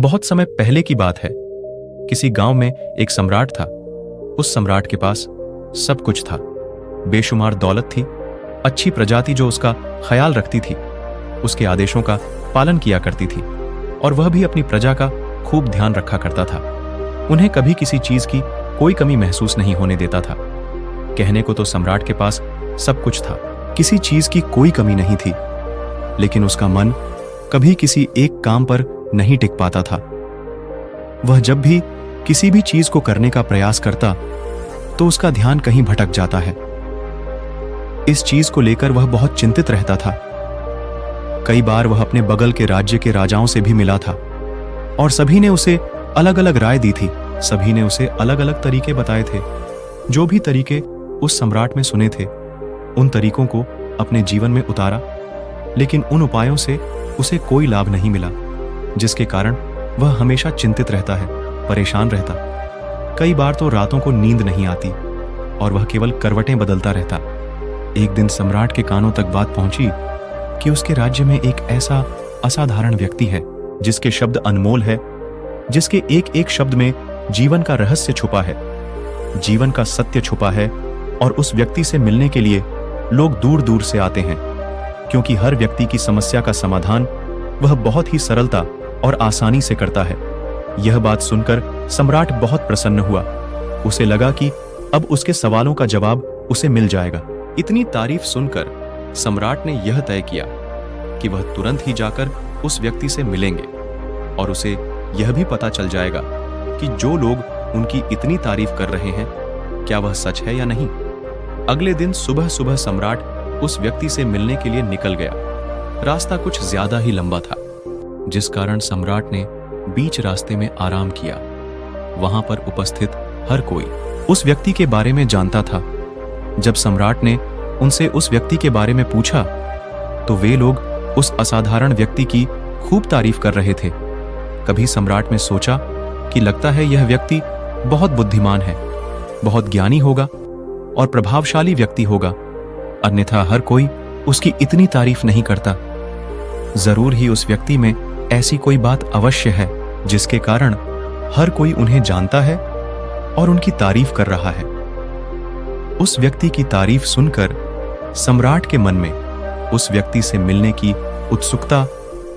बहुत समय पहले की बात है। किसी गांव में एक सम्राट था। उस सम्राट के पास सब कुछ था। बेशुमार दौलत थी, अच्छी प्रजा थी जो उसका ख्याल रखती थी, उसके आदेशों का पालन किया करती थी, और वह भी अपनी प्रजा का खूब ध्यान रखा करता था। उन्हें कभी किसी चीज की कोई कमी महसूस नहीं होने देता था। कहने को तो सम्राट के पास सब कुछ था, किसी चीज की कोई कमी नहीं थी, लेकिन उसका मन कभी किसी एक काम पर नहीं टिक पाता था। वह जब भी किसी भी चीज को करने का प्रयास करता तो उसका ध्यान कहीं भटक जाता है। इस चीज को लेकर वह बहुत चिंतित रहता था। कई बार वह अपने बगल के राज्य के राजाओं से भी मिला था और सभी ने उसे अलग अलग राय दी थी। सभी ने उसे अलग अलग तरीके बताए थे। जो भी तरीके उस सम्राट में सुने थे उन तरीकों को अपने जीवन में उतारा, लेकिन उन उपायों से उसे कोई लाभ नहीं मिला, जिसके कारण वह हमेशा चिंतित रहता है, परेशान रहता। कई बार तो रातों को नींद नहीं आती और वह केवल करवटें बदलता रहता। एक दिन सम्राट के कानों तक बात पहुंची कि उसके राज्य में एक ऐसा असाधारण व्यक्ति है जिसके शब्द अनमोल है, जिसके एक एक शब्द में जीवन का रहस्य छुपा है, जीवन का सत्य छुपा है, और उस व्यक्ति से मिलने के लिए लोग दूर दूर से आते हैं, क्योंकि हर व्यक्ति की समस्या का समाधान वह बहुत ही सरलता और आसानी से करता है। यह बात सुनकर सम्राट बहुत प्रसन्न हुआ। उसे लगा कि अब उसके सवालों का जवाब उसे मिल जाएगा। इतनी तारीफ सुनकर सम्राट ने यह तय किया कि वह तुरंत ही जाकर उस व्यक्ति से मिलेंगे और उसे यह भी पता चल जाएगा कि जो लोग उनकी इतनी तारीफ कर रहे हैं क्या वह सच है या नहीं। अगले दिन सुबह सुबह सम्राट उस व्यक्ति से मिलने के लिए निकल गया। रास्ता कुछ ज्यादा ही लंबा था, जिस कारण सम्राट ने बीच रास्ते में आराम किया। वहां पर उपस्थित हर कोई उस व्यक्ति के बारे में जानता था। जब सम्राट ने उनसे उस व्यक्ति के बारे में पूछा तो वे लोग उस असाधारण व्यक्ति की खूब तारीफ कर रहे थे। कभी सम्राट ने सोचा कि लगता है यह व्यक्ति बहुत बुद्धिमान है, बहुत ज्ञानी होगा और प्रभावशाली व्यक्ति होगा, अन्यथा हर कोई उसकी इतनी तारीफ नहीं करता। जरूर ही उस व्यक्ति में ऐसी कोई बात अवश्य है जिसके कारण हर कोई उन्हें जानता है और उनकी तारीफ कर रहा है। उस व्यक्ति की तारीफ सुनकर सम्राट के मन में उस व्यक्ति से मिलने की उत्सुकता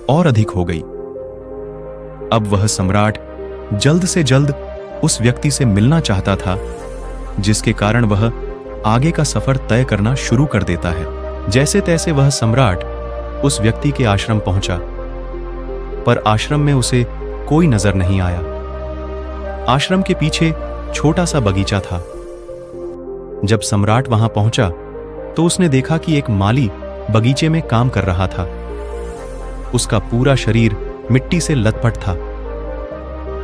और अधिक हो गई। अब वह सम्राट जल्द से जल्द उस व्यक्ति से मिलना चाहता था, जिसके कारण वह आगे का सफर तय करना शुरू कर देता है। जैसे तैसे वह सम्राट उस व्यक्ति के आश्रम पहुंचा, पर आश्रम में उसे कोई नजर नहीं आया। आश्रम के पीछे छोटा सा बगीचा था। जब सम्राट वहां पहुंचा तो उसने देखा कि एक माली बगीचे में काम कर रहा था। उसका पूरा शरीर मिट्टी से लथपथ था,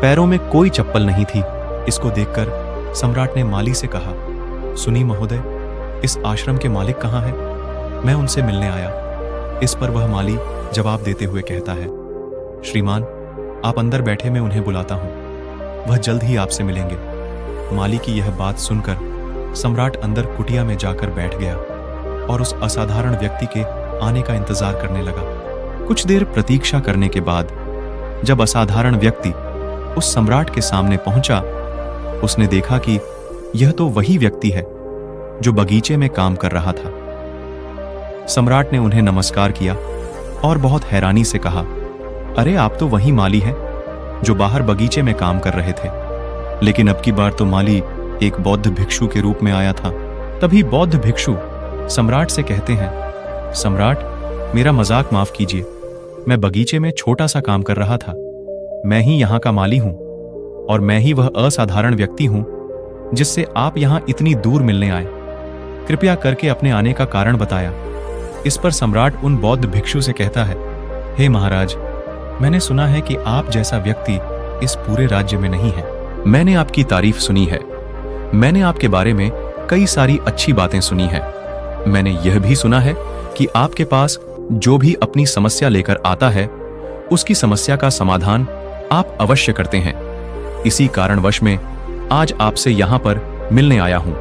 पैरों में कोई चप्पल नहीं थी। इसको देखकर सम्राट ने माली से कहा, सुनिए महोदय, इस आश्रम के मालिक कहाँ हैं? मैं उनसे मिलने आया। इस पर वह माली जवाब देते हुए कहता है, श्रीमान, आप अंदर बैठे, मैं उन्हें बुलाता हूं, वह जल्द ही आपसे मिलेंगे। माली की यह बात सुनकर सम्राट अंदर कुटिया में जाकर बैठ गया और उस असाधारण व्यक्ति के आने का इंतजार करने लगा। कुछ देर प्रतीक्षा करने के बाद जब असाधारण व्यक्ति उस सम्राट के सामने पहुंचा, उसने देखा कि यह तो वही व्यक्ति है जो बगीचे में काम कर रहा था। सम्राट ने उन्हें नमस्कार किया और बहुत हैरानी से कहा, अरे आप तो वही माली हैं जो बाहर बगीचे में काम कर रहे थे। लेकिन अब की बार तो माली एक बौद्ध भिक्षु के रूप में आया था। तभी बौद्ध भिक्षु सम्राट से कहते हैं, सम्राट, मेरा मजाक माफ कीजिए, मैं बगीचे में छोटा सा काम कर रहा था। मैं ही यहाँ का माली हूं और मैं ही वह असाधारण व्यक्ति हूं जिससे आप यहाँ इतनी दूर मिलने आए। कृपया करके अपने आने का कारण बताया। इस पर सम्राट उन बौद्ध भिक्षु से कहता है, हे महाराज, मैंने सुना है कि आप जैसा व्यक्ति इस पूरे राज्य में नहीं है। मैंने आपकी तारीफ सुनी है। मैंने आपके बारे में कई सारी अच्छी बातें सुनी है। मैंने यह भी सुना है कि आपके पास जो भी अपनी समस्या लेकर आता है उसकी समस्या का समाधान आप अवश्य करते हैं। इसी कारणवश में आज आपसे यहां पर मिलने आया हूं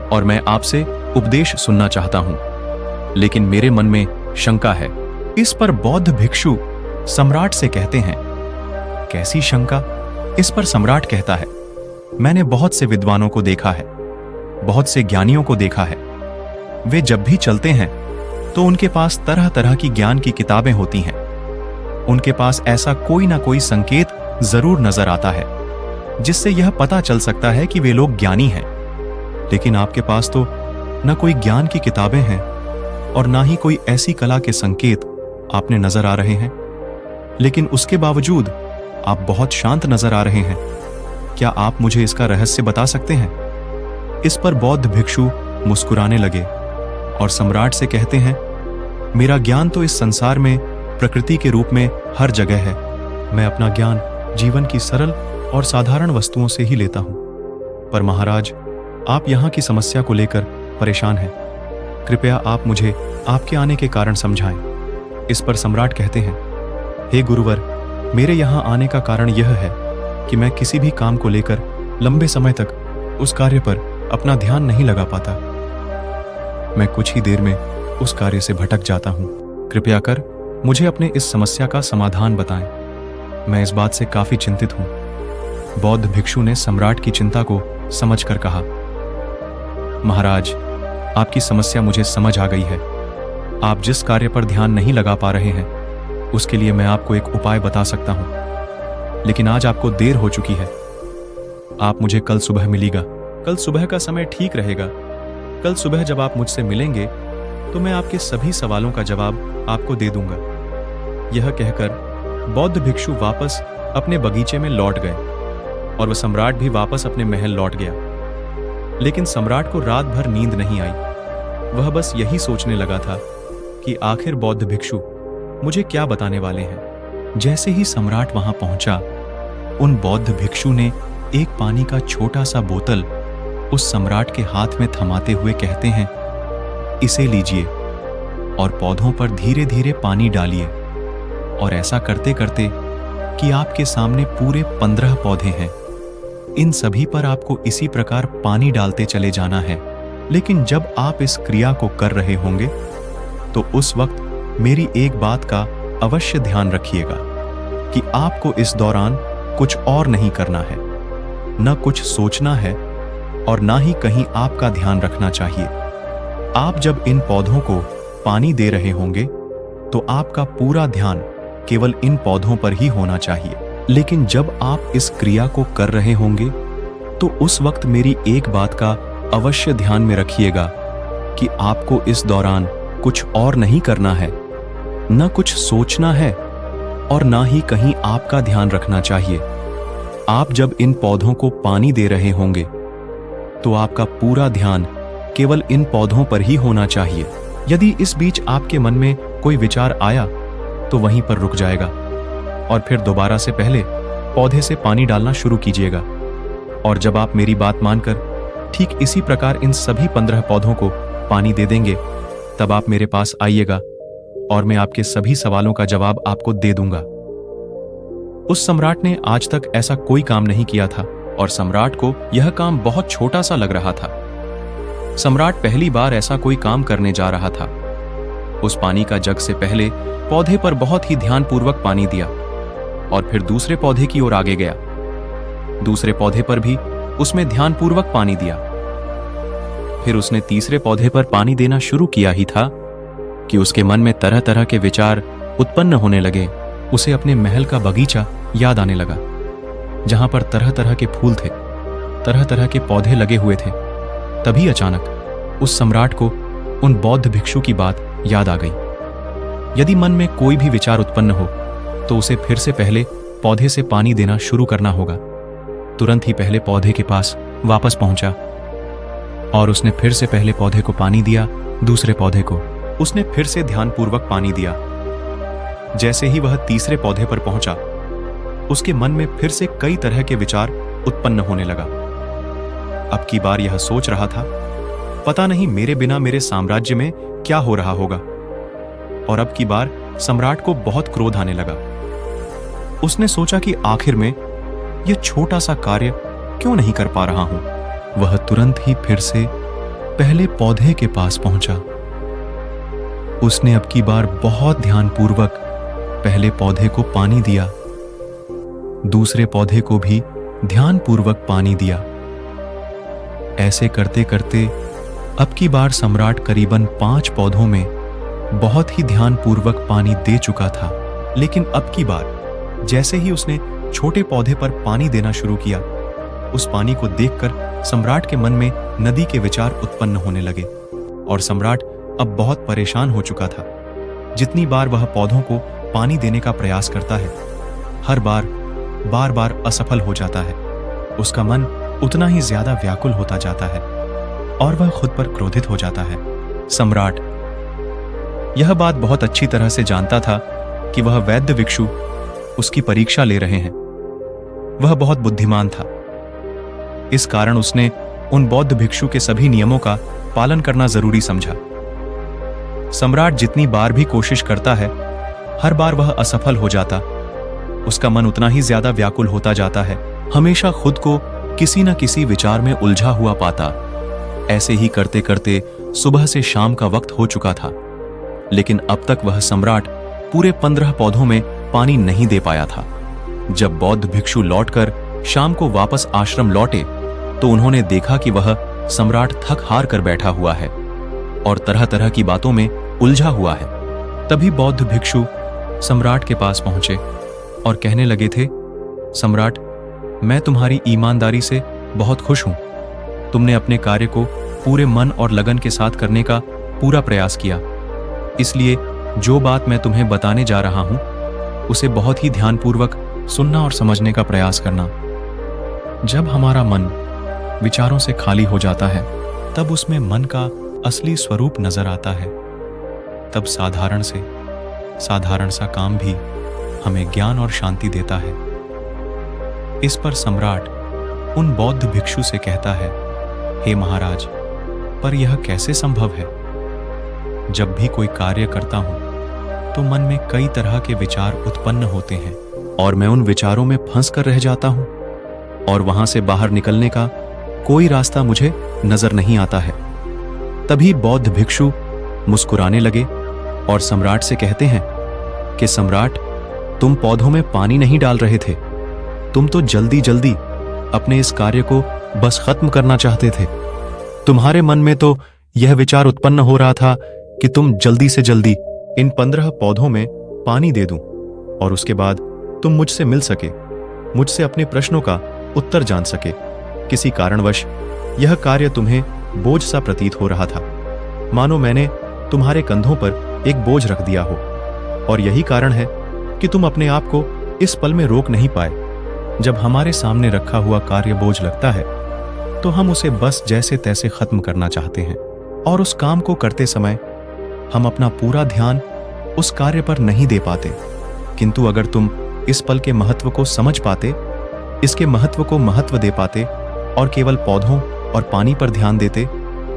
और मैं आपसे उपदेश सुनना चाहता हूं, लेकिन मेरे मन में शंका है। इस पर बौद्ध भिक्षु सम्राट से कहते हैं, कैसी शंका? इस पर सम्राट कहता है, मैंने बहुत से विद्वानों को देखा है, बहुत से ज्ञानियों को देखा है। वे जब भी चलते हैं तो उनके पास तरह तरह की ज्ञान की किताबें होती हैं। उनके पास ऐसा कोई ना कोई संकेत जरूर नजर आता है जिससे यह पता चल सकता है कि वे लोग ज्ञानी हैं। लेकिन आपके पास तो न कोई ज्ञान की किताबें हैं और ना ही कोई ऐसी कला के संकेत आपने नजर आ रहे हैं, लेकिन उसके बावजूद आप बहुत शांत नजर आ रहे हैं। क्या आप मुझे इसका रहस्य बता सकते हैं? इस पर बौद्ध भिक्षु मुस्कुराने लगे और सम्राट से कहते हैं, मेरा ज्ञान तो इस संसार में प्रकृति के रूप में हर जगह है। मैं अपना ज्ञान जीवन की सरल और साधारण वस्तुओं से ही लेता हूं। पर महाराज, आप यहां की समस्या को लेकर परेशान हैं। कृपया आप मुझे आपके आने के कारण समझाएं। इस पर सम्राट कहते हैं, हे गुरुवर, मेरे यहां आने का कारण यह है कि मैं किसी भी काम को लेकर लंबे समय तक उस कार्य पर अपना ध्यान नहीं लगा पाता। मैं कुछ ही देर में उस कार्य से भटक जाता हूं। कृपया कर मुझे अपने इस समस्या का समाधान बताएं। मैं इस बात से काफी चिंतित हूं। बौद्ध भिक्षु ने सम्राट की चिंता को समझकर कहा, महाराज, आपकी समस्या मुझे समझ आ गई है। आप जिस कार्य पर ध्यान नहीं लगा पा रहे हैं उसके लिए मैं आपको एक उपाय बता सकता हूं, लेकिन आज आपको देर हो चुकी है। आप मुझे कल सुबह मिलिएगा। कल सुबह का समय ठीक रहेगा। कल सुबह जब आप मुझसे मिलेंगे तो मैं आपके सभी सवालों का जवाब आपको दे दूंगा। यह कहकर बौद्ध भिक्षु वापस अपने बगीचे में लौट गए और वह सम्राट भी वापस अपने महल लौट गया। लेकिन सम्राट को रात भर नींद नहीं आई। वह बस यही सोचने लगा था कि आखिर बौद्ध भिक्षु मुझे क्या बताने वाले हैं। जैसे ही सम्राट वहां पहुंचा, उन बौद्ध भिक्षु ने एक पानी का छोटा सा बोतल उस सम्राट के हाथ में थमाते हुए कहते हैं, इसे लीजिए और पौधों पर धीरे धीरे पानी डालिए। और ऐसा करते करते कि आपके सामने पूरे 15 पौधे हैं। इन सभी पर आपको इसी प्रकार पानी डालते चले जाना है। लेकिन जब आप इस क्रिया को कर रहे होंगे तो उस वक्त मेरी एक बात का अवश्य ध्यान रखिएगा कि आपको इस दौरान कुछ और नहीं करना है, न कुछ सोचना है और ना ही कहीं आपका ध्यान रखना चाहिए। आप जब इन पौधों को पानी दे रहे होंगे तो आपका पूरा ध्यान केवल इन पौधों पर ही होना चाहिए। लेकिन जब आप इस क्रिया को कर रहे होंगे तो उस वक्त मेरी एक बात का अवश्य ध्यान में रखिएगा कि आपको इस दौरान कुछ और नहीं करना है, न कुछ सोचना है और ना ही कहीं आपका ध्यान रखना चाहिए। आप जब इन पौधों को पानी दे रहे होंगे तो आपका पूरा ध्यान केवल इन पौधों पर ही होना चाहिए। यदि इस बीच आपके मन में कोई विचार आया तो वहीं पर रुक जाएगा और फिर दोबारा से पहले पौधे से पानी डालना शुरू कीजिएगा। और जब आप मेरी बात मानकर ठीक इसी प्रकार इन सभी 15 पौधों को पानी दे देंगे, तब आप मेरे पास आइएगा और मैं आपके सभी सवालों का जवाब आपको दे दूंगा। उस सम्राट ने आज तक ऐसा कोई काम नहीं किया था और सम्राट को यह काम बहुत छोटा सा लग रहा था। सम्राट पहली बार ऐसा कोई काम करने जा रहा था। उस पानी का जग से पहले पौधे पर बहुत ही ध्यानपूर्वक पानी दिया और फिर दूसरे पौधे की ओर आगे गया। दूसरे पौधे पर भी उसमें ध्यानपूर्वक पानी दिया। फिर उसने तीसरे पौधे पर पानी देना शुरू किया ही था कि उसके मन में तरह तरह के विचार उत्पन्न होने लगे। उसे अपने महल का बगीचा याद आने लगा, जहां पर तरह तरह के फूल थे, तरह तरह के पौधे लगे हुए थे। तभी अचानक उस सम्राट को उन बौद्ध भिक्षु की बात याद आ गई। यदि मन में कोई भी विचार उत्पन्न हो तो उसे फिर से पहले पौधे से पानी देना शुरू करना होगा। तुरंत ही पहले पौधे के पास वापस पहुंचा और उसने फिर से पहले पौधे को पानी दिया। दूसरे पौधे को उसने फिर से ध्यानपूर्वक पानी दिया। जैसे ही वह तीसरे पौधे पर पहुंचा, उसके मन में फिर से कई तरह के विचार उत्पन्न होने लगा। अब की बार यह सोच रहा था, पता नहीं मेरे बिना मेरे साम्राज्य में क्या हो रहा होगा। और अब की बार सम्राट को बहुत क्रोध आने लगा। उसने सोचा कि आखिर में यह छोटा सा कार्य क्यों नहीं कर पा रहा हूं। वह तुरंत ही फिर से पहले पौधे के पास पहुंचा। उसने अब की बार बहुत ध्यानपूर्वक पहले पौधे को पानी दिया। दूसरे पौधे को भी ध्यानपूर्वक पानी दिया। ऐसे करते करते अब की बार सम्राट करीबन 5 पौधों में बहुत ही ध्यानपूर्वक पानी दे चुका था। लेकिन अब की बार जैसे ही उसने छोटे पौधे पर पानी देना शुरू किया, उस पानी को देखकर सम्राट के मन में नदी के विचार उत्पन्न होने लगे और सम्राट अब बहुत परेशान हो चुका था। जितनी बार वह पौधों को पानी देने का प्रयास करता है, हर बार बार असफल हो जाता है। उसका मन उतना ही ज्यादा व्याकुल होता जाता है और वह खुद पर क्रोधित हो जाता है। सम्राट यह बात बहुत अच्छी तरह से जानता था कि वह वैद्य भिक्षु उसकी परीक्षा ले रहे हैं। वह बहुत बुद्धिमान था। इस कारण उसने उन बौद्ध भिक्षु के सभी नियमों का पालन करना जरूरी समझा। सम्राट जितनी बार भी कोशिश करता है, हर बार वह असफल हो जाता। उसका मन उतना ही ज्यादा व्याकुल होता जाता है, हमेशा खुद को किसी न किसी विचार में उलझा हुआ पाता। ऐसे ही करते करते सुबह से शाम का वक्त हो चुका था, लेकिन अब तक वह सम्राट पूरे 15 पौधों में पानी नहीं दे पाया था। जब बौद्ध भिक्षु लौटकर शाम को वापस आश्रम लौटे तो उन्होंने देखा कि वह सम्राट थक हार कर बैठा हुआ है और तरह तरह की बातों में उलझा हुआ है। तभी बौद्ध भिक्षु सम्राट के पास पहुंचे और कहने लगे थे, सम्राट, मैं तुम्हारी ईमानदारी से बहुत खुश हूं। तुमने अपने कार्य को पूरे मन और लगन के साथ करने का पूरा प्रयास किया, इसलिए जो बात मैं तुम्हें बताने जा रहा हूं उसे बहुत ही ध्यानपूर्वक सुनना और समझने का प्रयास करना। जब हमारा मन विचारों से खाली हो जाता है, तब उसमें मन का असली स्वरूप नजर आता है। तब साधारण से साधारण सा काम भी हमें ज्ञान और शांति देता है। इस पर सम्राट उन बौद्ध भिक्षु से कहता है, हे महाराज, पर यह कैसे संभव है? जब भी कोई कार्य करता हूं तो मन में कई तरह के विचार उत्पन्न होते हैं और मैं उन विचारों में फंस कर रह जाता हूं और वहां से बाहर निकलने का कोई रास्ता मुझे नजर नहीं आता है। तभी बौद्ध भिक्षु मुस्कुराने लगे और सम्राट से कहते हैं कि सम्राट, तुम पौधों में पानी नहीं डाल रहे थे, तुम तो जल्दी जल्दी अपने इस कार्य को बस खत्म करना चाहते थे। तुम्हारे मन में तो यह विचार उत्पन्न हो रहा था कि तुम जल्दी से जल्दी इन 15 पौधों में पानी दे दूं और उसके बाद तुम मुझसे मिल सके, मुझसे अपने प्रश्नों का उत्तर जान सके। किसी कारणवश यह कार्य तुम्हें बोझ सा प्रतीत हो रहा था, मानो मैंने तुम्हारे कंधों पर एक बोझ रख दिया हो, और यही कारण है कि तुम अपने आप को इस पल में रोक नहीं पाए। जब हमारे सामने रखा हुआ कार्य बोझ लगता है तो हम उसे बस जैसे तैसे खत्म करना चाहते हैं, और उस काम को करते समय हम अपना पूरा ध्यान उस कार्य पर नहीं दे पाते। किंतु अगर तुम इस पल के महत्व को समझ पाते, इसके महत्व को महत्व दे पाते और केवल पौधों और पानी पर ध्यान देते,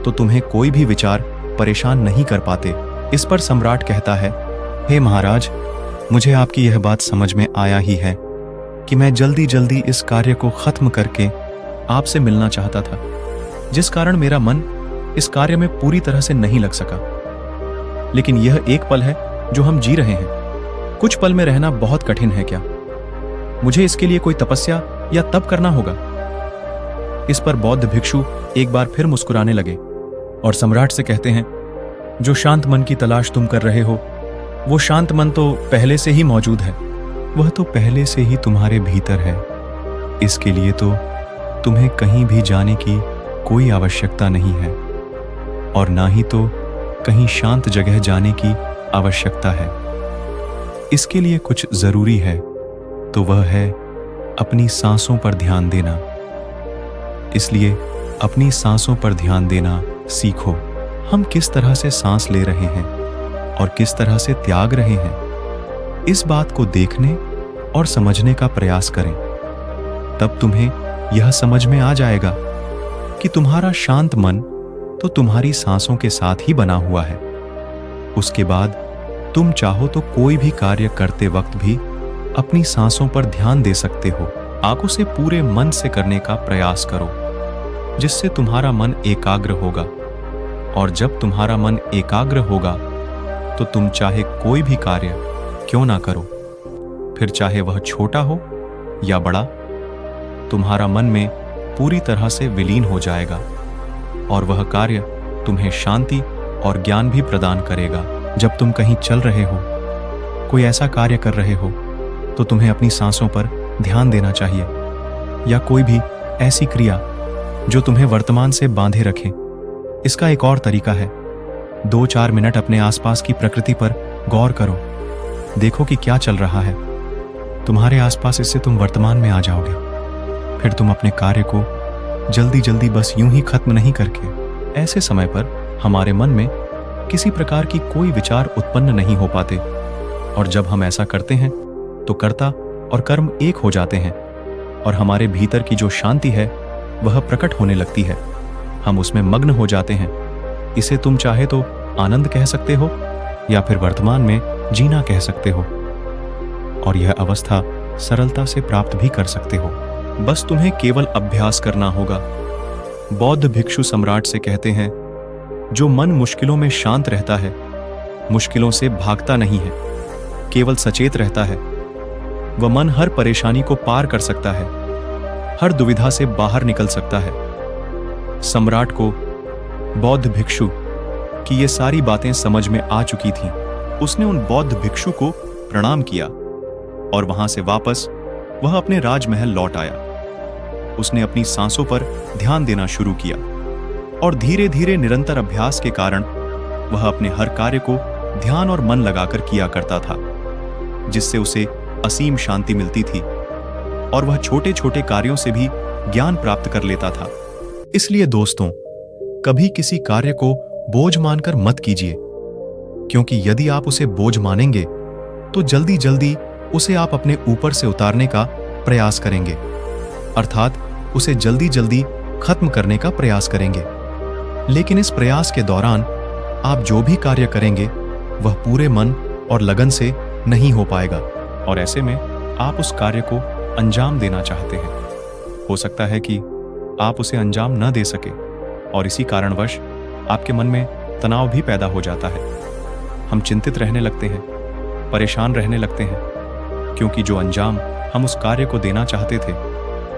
तो तुम्हें कोई भी विचार परेशान नहीं कर पाते। इस पर सम्राट कहता है, हे महाराज, मुझे आपकी यह बात समझ में आया ही है कि मैं जल्दी जल्दी इस कार्य को खत्म करके आपसे मिलना चाहता था, जिस कारण मेरा मन इस कार्य में पूरी तरह से नहीं लग सका। लेकिन यह एक पल है जो हम जी रहे हैं। कुछ पल में रहना बहुत कठिन है क्या? मुझे इसके लिए कोई तपस्या या तप करना होगा? इस पर बौद्ध भिक्षु एक बार फिर मुस्कुराने लगे और सम्राट से कहते हैं, जो शांत मन की तलाश तुम कर रहे हो, वो शांत मन तो पहले से ही मौजूद है। वह तो पहले से ही तुम्हारे भीतर है। इसके लिए तो तुम्हें कहीं भी जाने की कोई आवश्यकता नहीं है, और ना ही तो कहीं शांत जगह जाने की आवश्यकता है। इसके लिए कुछ जरूरी है, तो वह है अपनी सांसों पर ध्यान देना। इसलिए अपनी सांसों पर ध्यान देना सीखो। हम किस तरह से सांस ले रहे हैं और किस तरह से त्याग रहे हैं, इस बात को देखने और समझने का प्रयास करें। तब तुम्हें यह समझ में आ जाएगा कि तुम्हारा शांत मन तो तुम्हारी सांसों के साथ ही बना हुआ है। उसके बाद तुम चाहो तो कोई भी कार्य करते वक्त भी अपनी सांसों पर ध्यान दे सकते हो। आप उसे पूरे मन से करने का प्रयास करो, जिससे तुम्हारा मन एकाग्र होगा, और जब तुम्हारा मन एकाग्र होगा तो तुम चाहे कोई भी कार्य क्यों ना करो, फिर चाहे वह छोटा हो या बड़ा, तुम्हारा मन में पूरी तरह से विलीन हो जाएगा और वह कार्य तुम्हें शांति और ज्ञान भी प्रदान करेगा। जब तुम कहीं चल रहे हो, कोई ऐसा कार्य कर रहे हो, तो तुम्हें अपनी सांसों पर ध्यान देना चाहिए, या कोई भी ऐसी क्रिया जो तुम्हें वर्तमान से बांधे रखे। इसका एक और तरीका है, 2-4 मिनट अपने आसपास की प्रकृति पर गौर करो, देखो कि क्या चल रहा है तुम्हारे आसपास। इससे तुम वर्तमान में आ जाओगे। फिर तुम अपने कार्य को जल्दी जल्दी बस यूं ही खत्म नहीं करके, ऐसे समय पर हमारे मन में किसी प्रकार की कोई विचार उत्पन्न नहीं हो पाते, और जब हम ऐसा करते हैं तो कर्ता और कर्म एक हो जाते हैं और हमारे भीतर की जो शांति है वह प्रकट होने लगती है। हम उसमें मग्न हो जाते हैं। इसे तुम चाहे तो आनंद कह सकते हो या फिर वर्तमान में जीना कह सकते हो, और यह अवस्था सरलता से प्राप्त भी कर सकते हो। बस तुम्हें केवल अभ्यास करना होगा। बौद्ध भिक्षु सम्राट से कहते हैं, जो मन मुश्किलों में शांत रहता है, मुश्किलों से भागता नहीं है, केवल सचेत रहता है, वह मन हर परेशानी को पार कर सकता है, हर दुविधा से बाहर निकल सकता है। सम्राट को बौद्ध भिक्षु की ये सारी बातें समझ में आ चुकी थीं। उसने उन बौद्ध भिक्षु को प्रणाम किया और वहां से वापस वह अपने राजमहल लौट आया। उसने अपनी सांसों पर ध्यान देना शुरू किया और धीरे धीरे निरंतर अभ्यास के कारण वह अपने हर कार्य को ध्यान और मन लगाकर किया करता था, जिससे उसे असीम शांति मिलती थी और वह छोटे छोटे कार्यों से भी ज्ञान प्राप्त कर लेता था। इसलिए दोस्तों, कभी किसी कार्य को बोझ मानकर मत कीजिए, क्योंकि यदि आप उसे बोझ मानेंगे तो जल्दी जल्दी उसे आप अपने ऊपर से उतारने का प्रयास करेंगे, अर्थात उसे जल्दी जल्दी खत्म करने का प्रयास करेंगे। लेकिन इस प्रयास के दौरान आप जो भी कार्य करेंगे वह पूरे मन और लगन से नहीं हो पाएगा, और ऐसे में आप उस कार्य को अंजाम देना चाहते हैं। हो सकता है कि आप उसे अंजाम न दे सके और इसी कारणवश आपके मन में तनाव भी पैदा हो जाता है। हम चिंतित रहने लगते हैं, परेशान रहने लगते हैं, क्योंकि जो अंजाम हम उस कार्य को देना चाहते थे,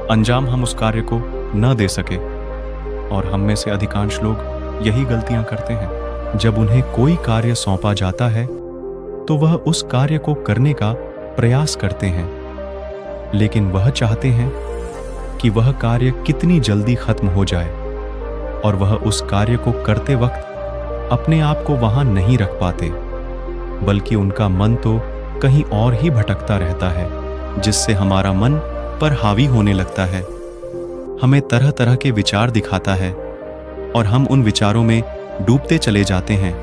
अंजाम हम उस कार्य को न दे सके। और हम में से अधिकांश लोग यही गलतियां करते हैं। जब उन्हें कोई कार्य सौंपा जाता है तो वह उस कार्य को करने का प्रयास करते हैं, लेकिन वह चाहते हैं कि वह कार्य कितनी जल्दी खत्म हो जाए, और वह उस कार्य को करते वक्त अपने आप को वहां नहीं रख पाते, बल्कि उनका मन तो कहीं और ही भटकता रहता है, जिससे हमारा मन पर हावी होने लगता है, हमें तरह तरह के विचार दिखाता है और हम उन विचारों में डूबते चले जाते हैं।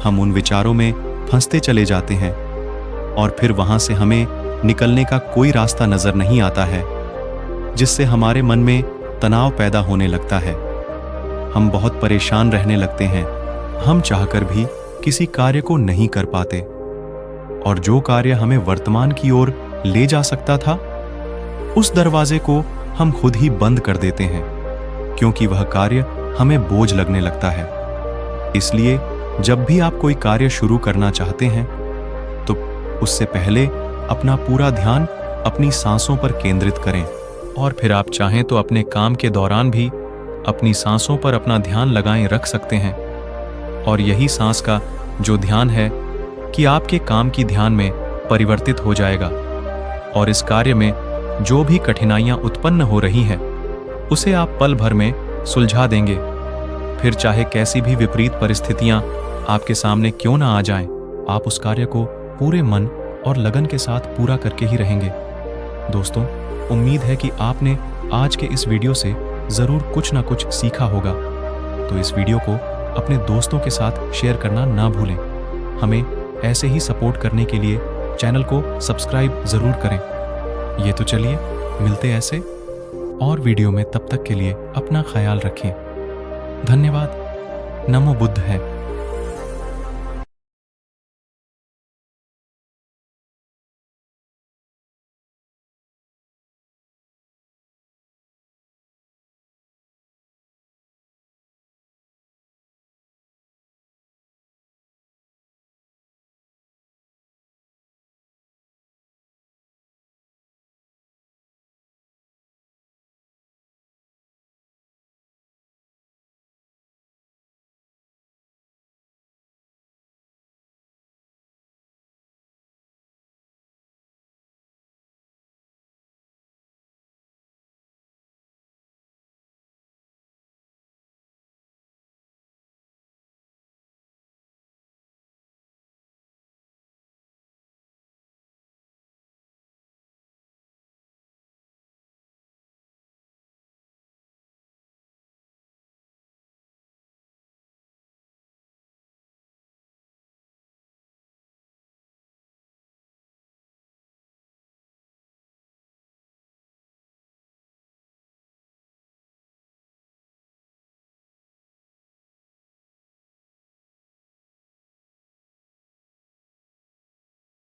हम उन विचारों में फंसते चले जाते हैं और फिर वहां से हमें निकलने का कोई रास्ता नजर नहीं आता है, जिससे हमारे मन में तनाव पैदा होने लगता है। हम बहुत परेशान रहने लगते हैं। हम चाहकर भी किसी कार्य को नहीं कर पाते, और जो कार्य हमें वर्तमान की ओर ले जा सकता था, उस दरवाजे को हम खुद ही बंद कर देते हैं, क्योंकि वह कार्य हमें बोझ लगने लगता है। इसलिए जब भी आप कोई कार्य शुरू करना चाहते हैं तो उससे पहले अपना पूरा ध्यान अपनी सांसों पर केंद्रित करें, और फिर आप चाहें तो अपने काम के दौरान भी अपनी सांसों पर अपना ध्यान लगाएं रख सकते हैं। और यही सांस का जो ध्यान है कि आपके काम की ध्यान में परिवर्तित हो जाएगा, और इस कार्य में जो भी कठिनाइयां उत्पन्न हो रही हैं उसे आप पल भर में सुलझा देंगे। फिर चाहे कैसी भी विपरीत परिस्थितियां आपके सामने क्यों ना आ जाएं, आप उस कार्य को पूरे मन और लगन के साथ पूरा करके ही रहेंगे। दोस्तों, उम्मीद है कि आपने आज के इस वीडियो से जरूर कुछ ना कुछ सीखा होगा। तो इस वीडियो को अपने दोस्तों के साथ शेयर करना ना भूलें। हमें ऐसे ही सपोर्ट करने के लिए चैनल को सब्सक्राइब जरूर करें। ये तो चलिए मिलते ऐसे और वीडियो में, तब तक के लिए अपना ख्याल रखें। धन्यवाद। नमो बुद्ध है।